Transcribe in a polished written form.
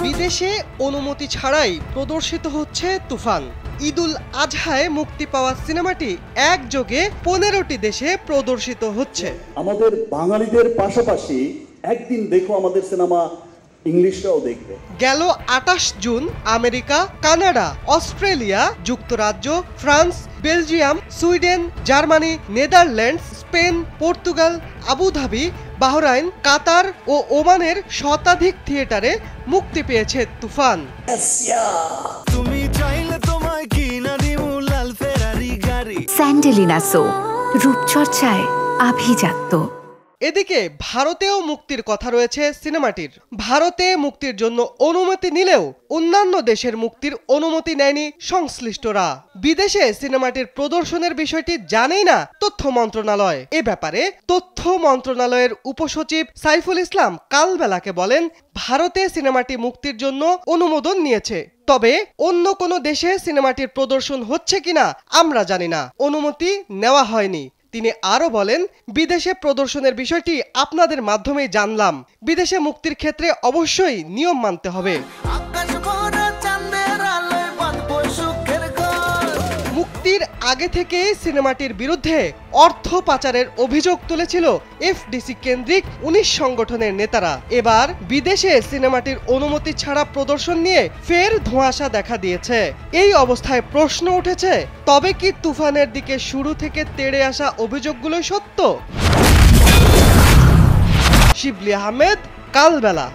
বিদেশে অনুমতি ছাড়াই প্রদর্শিত হচ্ছে তুফান। ঈদুল আজহায় মুক্তি পাওয়া সিনেমাটি একযোগে 15টি দেশে প্রদর্শিত হচ্ছে। আমাদের বাঙালিদের পাশাপাশি একদিন দেখো আমাদের সিনেমা ইংলিশরাও দেখবে। গেল 28 জুন আমেরিকা, কানাডা, অস্ট্রেলিয়া, যুক্তরাজ্য, France, Belgium, Sweden, Germany, Netherlands, Spain, Portugal, Abu Dhabi, Bahrain, Qatar ও ওমানের শতাধিক থিয়েটারে মুক্তি পেয়েছে তুফান। স্যান্ডেলিনা সো, রূপচর্চায় আভিজাত্য। এদিকে ভারতেও মুক্তির কথা রয়েছে সিনেমাটির। ভারতে মুক্তির জন্য অনুমতি নিলেও অন্যান্য দেশের মুক্তির অনুমতি নেয়নি সংশ্লিষ্টরা। বিদেশে সিনেমাটির প্রদর্শনের বিষয়টি জানেই না তথ্য মন্ত্রণালয়। এ ব্যাপারে তথ্য মন্ত্রণালয়ের উপসচিব সাইফুল ইসলাম কালবেলাকে বলেন, ভারতে সিনেমাটি মুক্তির জন্য অনুমোদন নিয়েছে, তবে অন্য কোনো দেশে সিনেমাটির প্রদর্শন হচ্ছে কিনা আমরা জানি না, অনুমতি নেওয়া হয়নি। তিনি আরো বলেন, বিদেশে প্রদর্শনের বিষয়টি আপনাদের মাধ্যমেই জানলাম। বিদেশে মুক্তির ক্ষেত্রে অবশ্যই নিয়ম মানতে হবে। মুক্তির আগে থেকেই সিনেমাটির বিরুদ্ধে অর্থ পাচারের অভিযোগ তুলেছিল এফডিসি কেন্দ্রিক 19 সংগঠনের নেতারা। এবার বিদেশে সিনেমাটির অনুমতি ছাড়া প্রদর্শন নিয়ে ফের ধোঁয়াশা দেখা দিয়েছে। এই অবস্থায় প্রশ্ন উঠেছে, তবে কি তুফানের দিকে শুরু থেকে তেড়ে আসা অভিযোগগুলো সত্য? শিবলি আহমেদ, কালবেলা।